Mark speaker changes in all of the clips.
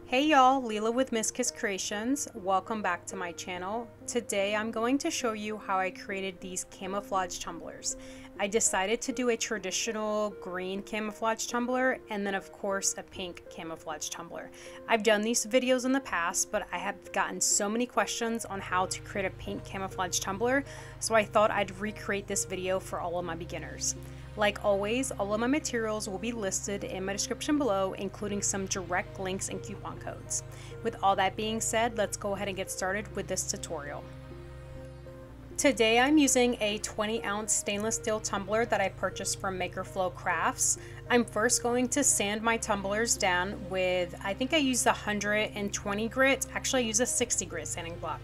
Speaker 1: Hey y'all, Leela with Miss Kiss Kreations. Welcome back to my channel. Today I'm going to show you how I created these camouflage tumblers. I decided to do a traditional green camouflage tumbler and then of course a pink camouflage tumbler. I've done these videos in the past, but I have gotten so many questions on how to create a pink camouflage tumbler, so I thought I'd recreate this video for all of my beginners. Like always, all of my materials will be listed in my description below, including some direct links and coupon codes. With all that being said, let's go ahead and get started with this tutorial. Today I'm using a 20-ounce stainless steel tumbler that I purchased from Makerflow Crafts. I'm first going to sand my tumblers down with, I think I used 120 grit, actually I use a 60 grit sanding block.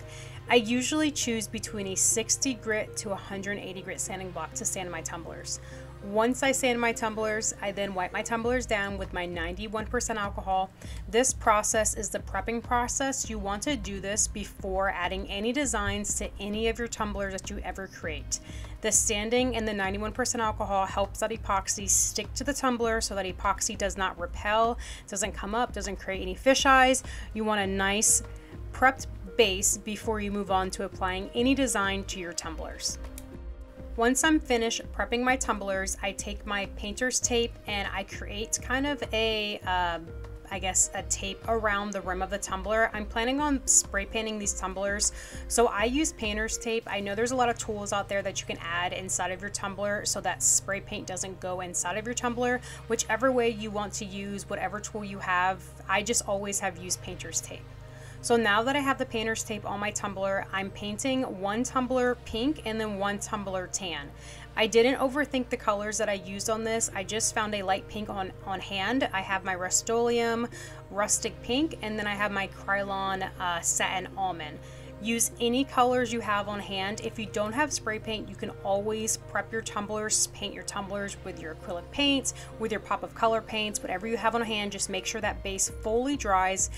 Speaker 1: I usually choose between a 60 grit to 180 grit sanding block to sand my tumblers. Once I sand my tumblers, I then wipe my tumblers down with my 91% alcohol. This process is the prepping process. You want to do this before adding any designs to any of your tumblers that you ever create. The sanding and the 91% alcohol helps that epoxy stick to the tumbler so that epoxy does not repel, doesn't come up, doesn't create any fish eyes. You want a nice prepped base before you move on to applying any design to your tumblers. Once I'm finished prepping my tumblers, I take my painter's tape and I create kind of a, I guess a tape around the rim of the tumbler. I'm planning on spray painting these tumblers, so I use painter's tape. I know there's a lot of tools out there that you can add inside of your tumbler so that spray paint doesn't go inside of your tumbler. Whichever way you want to use, whatever tool you have, I just always have used painter's tape. So now that I have the painter's tape on my tumbler, I'm painting one tumbler pink and then one tumbler tan. I didn't overthink the colors that I used on this. I just found a light pink on hand. I have my Rust-oleum Rustic pink, and then I have my Krylon Satin Almond. Use any colors you have on hand. If you don't have spray paint, you can always prep your tumblers, paint your tumblers with your acrylic paints, with your pop of color paints, whatever you have on hand. Just make sure that base fully dries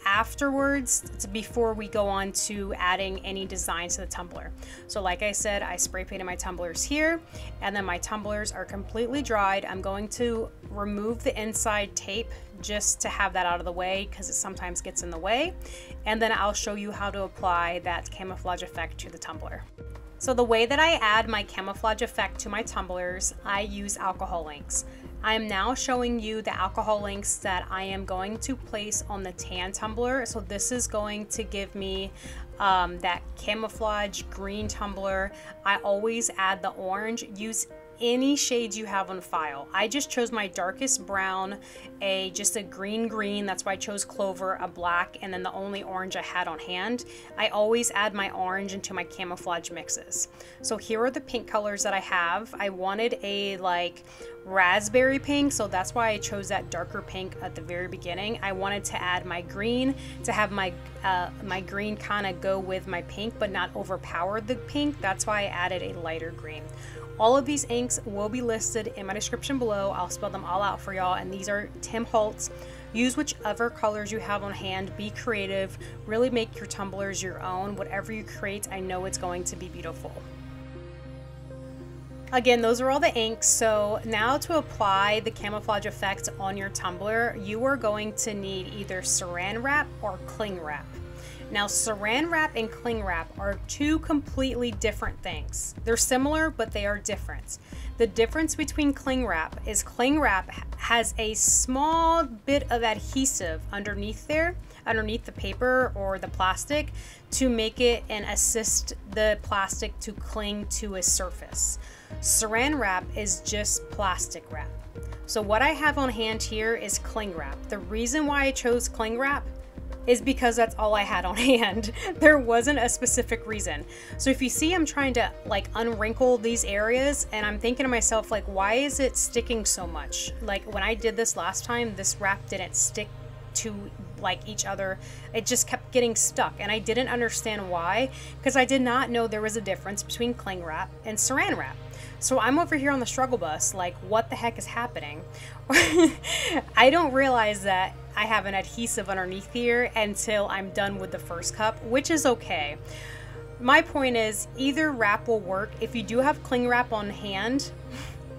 Speaker 1: afterwards, before we go on to adding any designs to the tumbler. So like I said, I spray painted my tumblers here, and then my tumblers are completely dried. I'm going to remove the inside tape just to have that out of the way because it sometimes gets in the way, and then I'll show you how to apply that camouflage effect to the tumbler. So the way that I add my camouflage effect to my tumblers, I use alcohol inks. I am now showing you the alcohol inks that I am going to place on the tan tumbler. So this is going to give me that camouflage green tumbler. I always add the orange. Use any shades you have on file. I just chose my darkest brown, just a green, that's why I chose clover, a black, and then the only orange I had on hand. I always add my orange into my camouflage mixes. So here are the pink colors that I have. I wanted a like raspberry pink, so that's why I chose that darker pink at the very beginning. I wanted to add my green to have my my green kind of go with my pink but not overpower the pink. That's why I added a lighter green. All of these inks will be listed in my description below. I'll spell them all out for y'all, and these are Tim Holtz. Use whichever colors you have on hand. Be creative. Really make your tumblers your own. Whatever you create, I know it's going to be beautiful. Again, those are all the inks. So now to apply the camouflage effect on your tumbler, you are going to need either saran wrap or cling wrap. Now, saran wrap and cling wrap are two completely different things. They're similar, but they are different. The difference between cling wrap is cling wrap has a small bit of adhesive underneath there, underneath the paper or the plastic, to make it and assist the plastic to cling to a surface. Saran wrap is just plastic wrap. So what I have on hand here is cling wrap. The reason why I chose cling wrap is because that's all I had on hand. There wasn't a specific reason. So if you see, I'm trying to like unwrinkle these areas, and I'm thinking to myself, like, why is it sticking so much? Like when I did this last time, this wrap didn't stick to like each other. It just kept getting stuck, and I didn't understand why, because I did not know there was a difference between cling wrap and saran wrap. So I'm over here on the struggle bus like, what the heck is happening? I don't realize that I have an adhesive underneath here until I'm done with the first cup, which is okay. My point is, either wrap will work. If you do have cling wrap on hand,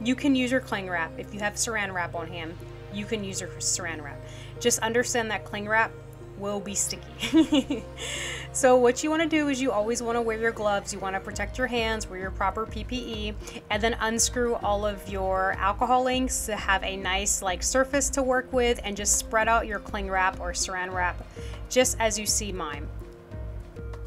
Speaker 1: you can use your cling wrap. If you have saran wrap on hand, you can use your saran wrap. just understand that cling wrap will be sticky. So what you want to do is you always want to wear your gloves, you want to protect your hands, wear your proper PPE, and then unscrew all of your alcohol inks to have a nice like surface to work with, and just spread out your cling wrap or saran wrap just as you see mine.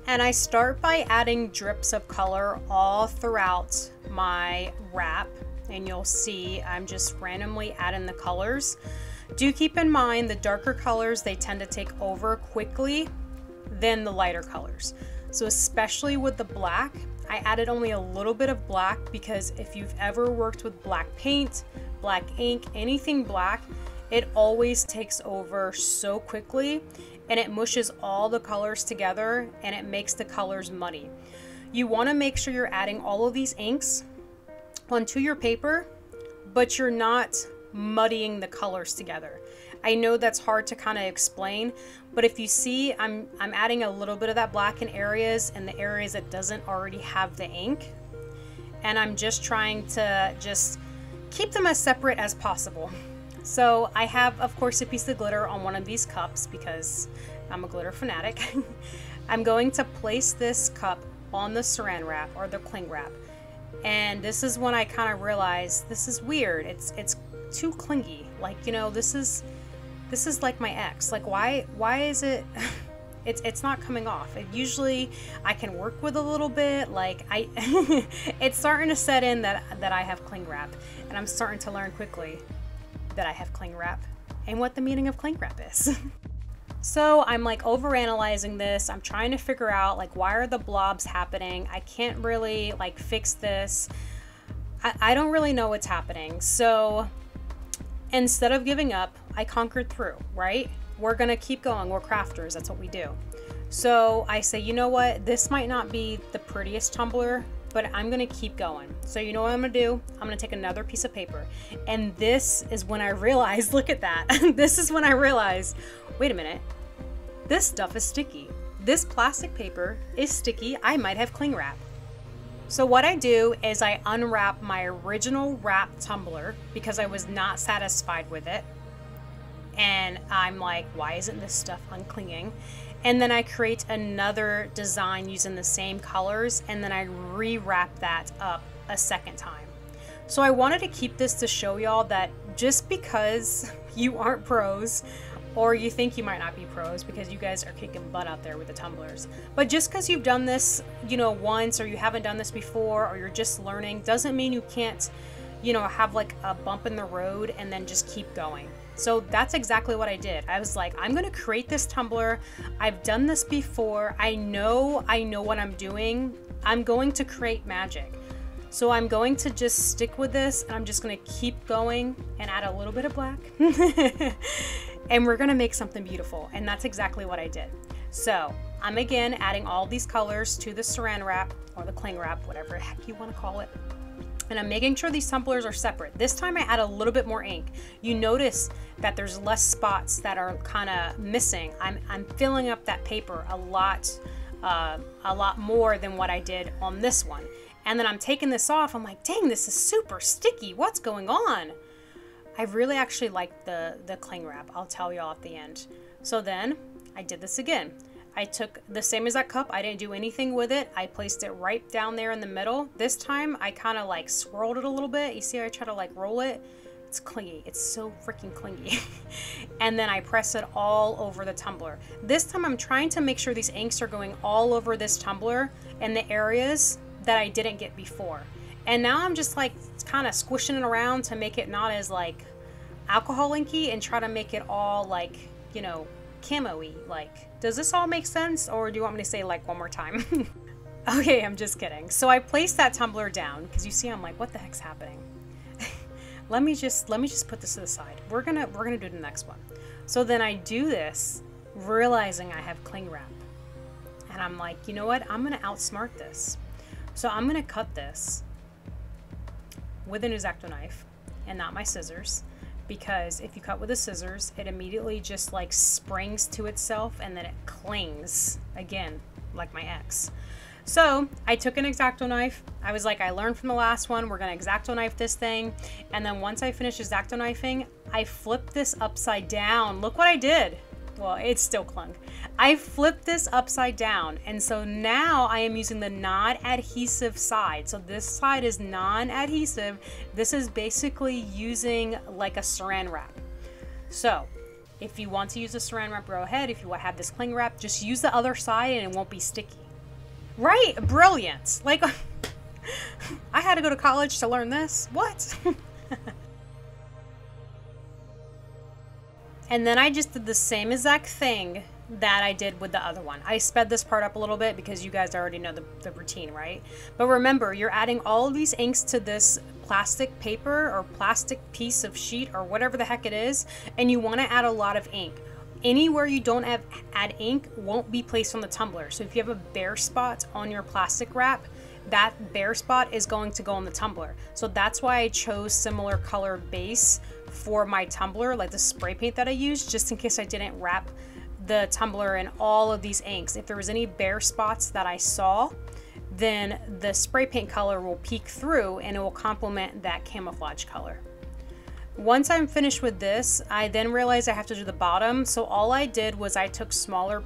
Speaker 1: And I start by adding drips of color all throughout my wrap, and you'll see I'm just randomly adding the colors. Do keep in mind the darker colors, they tend to take over quickly than the lighter colors. So especially with the black, I added only a little bit of black because if you've ever worked with black paint, black ink, anything black, it always takes over so quickly, and it mushes all the colors together and it makes the colors muddy. You want to make sure you're adding all of these inks onto your paper, but you're not muddying the colors together. I know that's hard to kind of explain, but if you see, I'm adding a little bit of that black in areas, and the areas that doesn't already have the ink, and I'm just trying to just keep them as separate as possible. So I have, of course, a piece of glitter on one of these cups because I'm a glitter fanatic. I'm going to place this cup on the saran wrap or the cling wrap, and this is when I kind of realized this is weird. It's too clingy. Like, you know, this is like my ex. Like, why is it it's not coming off? It usually I can work with a little bit. Like it's starting to set in that I have cling wrap, and I'm starting to learn quickly that I have cling wrap and what the meaning of cling wrap is. So I'm like overanalyzing this. I'm trying to figure out like, why are the blobs happening? I can't really like fix this. I don't really know what's happening. So instead of giving up, I conquered through, right? We're gonna keep going. We're crafters, that's what we do. So I say, you know what? This might not be the prettiest tumbler, but I'm gonna keep going. So you know what I'm gonna do? I'm gonna take another piece of paper. And this is when I realized, look at that. This is when I realized, wait a minute, this stuff is sticky. This plastic paper is sticky. I might have cling wrap. So what I do is I unwrap my original wrap tumbler because I was not satisfied with it. And I'm like, why isn't this stuff unclinging? And then I create another design using the same colors, and then I rewrap that up a second time. So I wanted to keep this to show y'all that just because you aren't pros, or you think you might not be pros because you guys are kicking butt out there with the tumblers, but just because you've done this, you know, once, or you haven't done this before, or you're just learning, doesn't mean you can't, you know, have like a bump in the road and then just keep going. So that's exactly what I did. I was like, I'm gonna create this tumbler. I've done this before. I know what I'm doing. I'm going to create magic. So I'm going to just stick with this, and I'm just gonna keep going and add a little bit of black. And we're gonna make something beautiful. And that's exactly what I did. So I'm again adding all these colors to the saran wrap or the cling wrap, whatever the heck you wanna call it. And I'm making sure these tumblers are separate. This time I add a little bit more ink. You notice that there's less spots that are kind of missing. I'm filling up that paper a lot more than what I did on this one. And then I'm taking this off. I'm like, dang, this is super sticky. What's going on? I really actually like the cling wrap. I'll tell y'all at the end. So then I did this again. I took the same as that cup. I didn't do anything with it. I placed it right down there in the middle. This time I kind of like swirled it a little bit. You see how I try to like roll it? It's clingy. It's so freaking clingy. And then I press it all over the tumbler. This time I'm trying to make sure these inks are going all over this tumbler in the areas that I didn't get before. And now I'm just like kind of squishing it around to make it not as like alcohol inky, and try to make it all like, you know, camo-y. Like, does this all make sense, or do you want me to say like one more time? Okay, I'm just kidding. So I placed that tumbler down because you see I'm like, what the heck's happening? let me just put this to the side. We're gonna do the next one. So then I do this realizing I have cling wrap, and I'm like, you know what, I'm gonna outsmart this. So I'm gonna cut this with an X-Acto knife and not my scissors, because if you cut with the scissors, it immediately just like springs to itself and then it clings again like my ex. So I took an X-Acto knife. I was like, I learned from the last one, we're gonna X-Acto knife this thing. And then once I finished X-Acto knifing, I flipped this upside down. Look what I did. Well, it's still clung. I flipped this upside down. And so now I am using the non-adhesive side. So this side is non-adhesive. This is basically using like a saran wrap. So if you want to use a saran wrap, go ahead. If you have this cling wrap, just use the other side and it won't be sticky. Right? Brilliant. Like, I had to go to college to learn this. What? And then I just did the same exact thing that I did with the other one. I sped this part up a little bit because you guys already know the routine, right? But remember, you're adding all of these inks to this plastic paper or plastic piece of sheet or whatever the heck it is, and you want to add a lot of ink. Anywhere you don't add ink won't be placed on the tumbler. So if you have a bare spot on your plastic wrap, that bare spot is going to go on the tumbler. So that's why I chose similar color base for my tumbler, like the spray paint that I used, just in case I didn't wrap the tumbler in all of these inks. If there was any bare spots that I saw, then the spray paint color will peek through and it will complement that camouflage color. Once I'm finished with this, I then realized I have to do the bottom. So all I did was I took smaller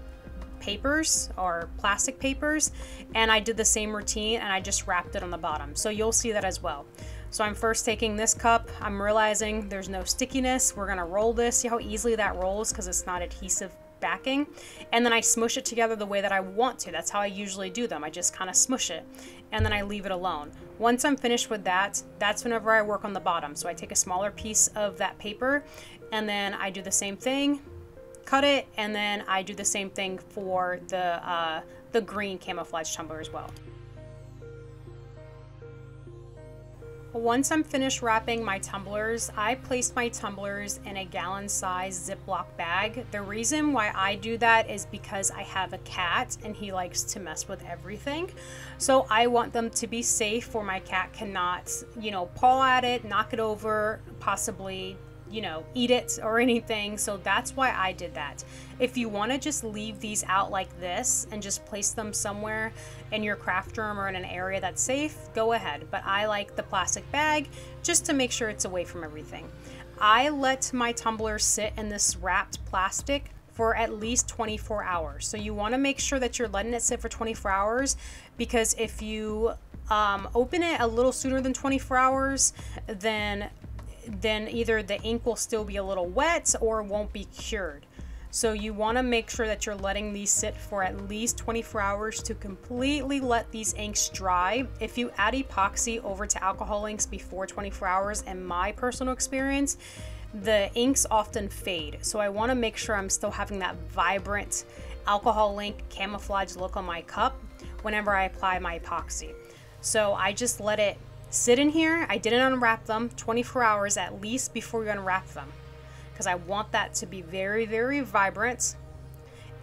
Speaker 1: papers or plastic papers and I did the same routine and I just wrapped it on the bottom. So you'll see that as well. So I'm first taking this cup. I'm realizing there's no stickiness. We're gonna roll this. See how easily that rolls because it's not adhesive backing. And then I smush it together the way that I want to. That's how I usually do them. I just kind of smush it and then I leave it alone. Once I'm finished with that, that's whenever I work on the bottom. So I take a smaller piece of that paper and then I do the same thing, cut it, and then I do the same thing for the green camouflage tumbler as well. Once I'm finished wrapping my tumblers, I place my tumblers in a gallon-size Ziploc bag. The reason why I do that is because I have a cat and he likes to mess with everything. So I want them to be safe where my cat cannot, you know, paw at it, knock it over, possibly, you know, eat it or anything. So that's why I did that. If you want to just leave these out like this and just place them somewhere in your craft room or in an area that's safe, go ahead. But I like the plastic bag just to make sure it's away from everything. I let my tumblers sit in this wrapped plastic for at least 24 hours. So you want to make sure that you're letting it sit for 24 hours because if you open it a little sooner than 24 hours, then either the ink will still be a little wet or won't be cured. So you want to make sure that you're letting these sit for at least 24 hours to completely let these inks dry. If you add epoxy over to alcohol inks before 24 hours, in my personal experience, the inks often fade. So I want to make sure I'm still having that vibrant alcohol ink camouflage look on my cup whenever I apply my epoxy. So I just let it sit in here. I didn't unwrap them 24 hours at least before you unwrap them because I want that to be very, very vibrant.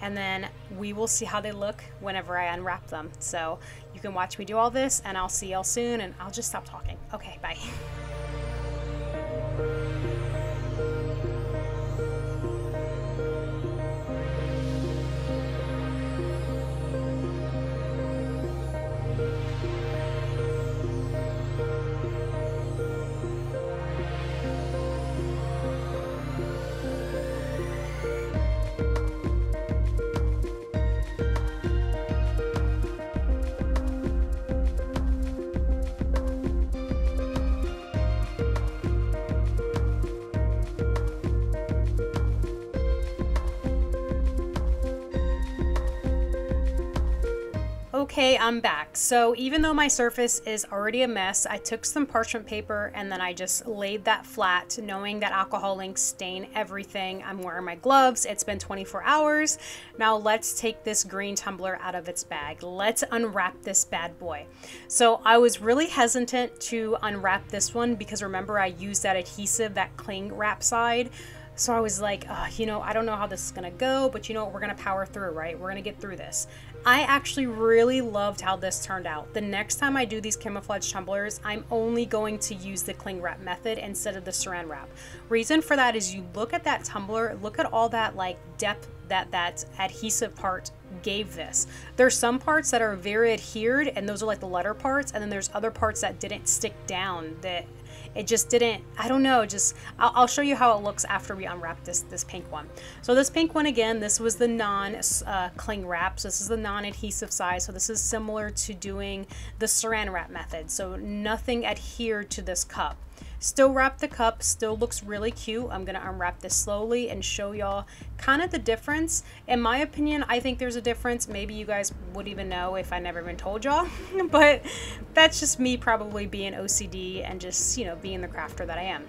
Speaker 1: And then we will see how they look whenever I unwrap them. So you can watch me do all this and I'll see y'all soon and I'll just stop talking. Okay, bye. Okay, I'm back. So even though my surface is already a mess, I took some parchment paper and then I just laid that flat, knowing that alcohol inks stain everything. I'm wearing my gloves. It's been 24 hours. Now let's take this green tumbler out of its bag. Let's unwrap this bad boy. So I was really hesitant to unwrap this one because remember I used that adhesive, that cling wrap side. So I was like, you know, I don't know how this is gonna go, but you know what, we're gonna power through, right? We're gonna get through this. I actually really loved how this turned out. The next time I do these camouflage tumblers, I'm only going to use the cling wrap method instead of the saran wrap. Reason for that is you look at that tumbler, look at all that like depth that adhesive part gave this. There's some parts that are very adhered, and those are like the letter parts, and then there's other parts that didn't stick down, that it just didn't, I don't know, just I'll show you how it looks after we unwrap this pink one. So this pink one, again, this was the non cling wrap, so this is the non-adhesive side, so this is similar to doing the saran wrap method, so nothing adhered to this cup. Still wrap the cup, still looks really cute. I'm gonna unwrap this slowly and show y'all kind of the difference. In my opinion, I think there's a difference. Maybe you guys would even know if I never even told y'all, but that's just me probably being OCD and just, you know, being the crafter that I am.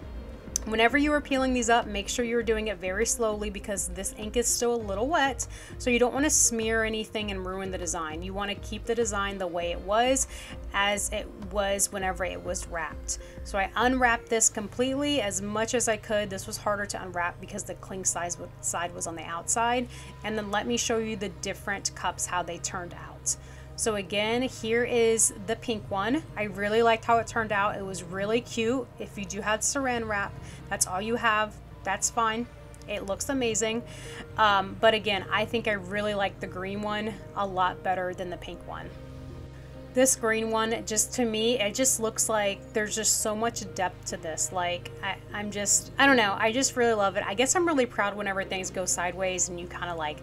Speaker 1: Whenever you are peeling these up, make sure you're doing it very slowly because this ink is still a little wet, so you don't want to smear anything and ruin the design. You want to keep the design the way it was, as it was whenever it was wrapped. So I unwrapped this completely as much as I could. This was harder to unwrap because the cling side was on the outside. And then let me show you the different cups, how they turned out. So again, here is the pink one. I really liked how it turned out. It was really cute. If you do have saran wrap, that's all you have, that's fine. It looks amazing. But again, I think I really like the green one a lot better than the pink one. This green one, just to me, it just looks like there's just so much depth to this. Like, I don't know, I just really love it. I guess I'm really proud whenever things go sideways and you kind of like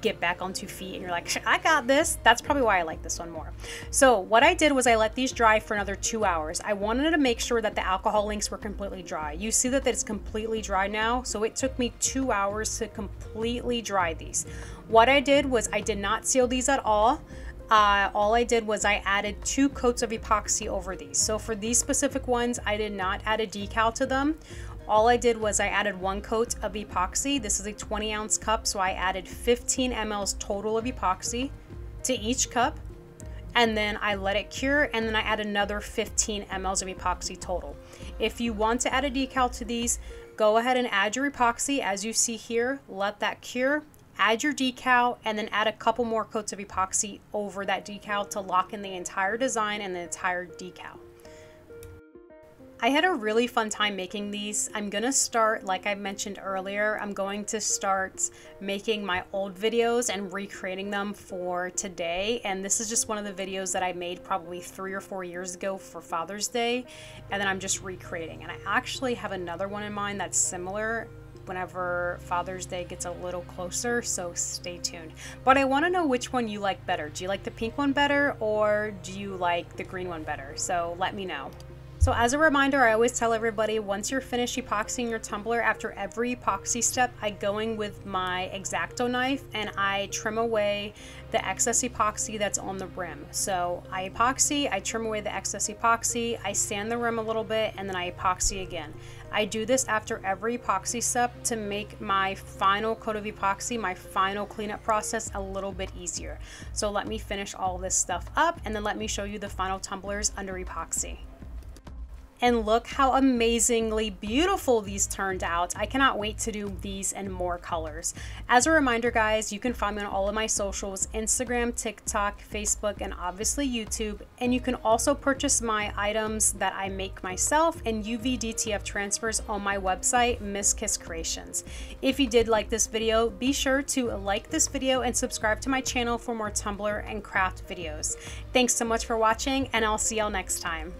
Speaker 1: get back on 2 feet and you're like, I got this. That's probably why I like this one more. So what I did was I let these dry for another 2 hours. I wanted to make sure that the alcohol inks were completely dry. You see that it's completely dry now. So it took me 2 hours to completely dry these. What I did was I did not seal these at all. All I did was I added 2 coats of epoxy over these. So for these specific ones, I did not add a decal to them. All I did was I added 1 coat of epoxy. This is a 20-ounce cup, so I added 15 mLs total of epoxy to each cup, and then I let it cure, and then I add another 15 mLs of epoxy total. If you want to add a decal to these, go ahead and add your epoxy as you see here, let that cure, add your decal, and then add a couple more coats of epoxy over that decal to lock in the entire design and the entire decal. I had a really fun time making these. I'm gonna start, like I mentioned earlier, I'm going to start making my old videos and recreating them for today. And this is just one of the videos that I made probably 3 or 4 years ago for Father's Day. And then I'm just recreating. And I actually have another one in mind that's similar whenever Father's Day gets a little closer, so stay tuned. But I wanna know which one you like better. Do you like the pink one better, or do you like the green one better? So let me know. So as a reminder, I always tell everybody, once you're finished epoxying your tumbler, after every epoxy step, I go in with my X-Acto knife and I trim away the excess epoxy that's on the rim. So I epoxy, I trim away the excess epoxy, I sand the rim a little bit, and then I epoxy again. I do this after every epoxy step to make my final coat of epoxy, my final cleanup process, a little bit easier. So let me finish all this stuff up, and then let me show you the final tumblers under epoxy. And look how amazingly beautiful these turned out. I cannot wait to do these in more colors. As a reminder, guys, you can find me on all of my socials, Instagram, TikTok, Facebook, and obviously YouTube. And you can also purchase my items that I make myself and UV DTF transfers on my website, Miss Kiss Kreations. If you did like this video, be sure to like this video and subscribe to my channel for more Tumbler and craft videos. Thanks so much for watching, and I'll see y'all next time.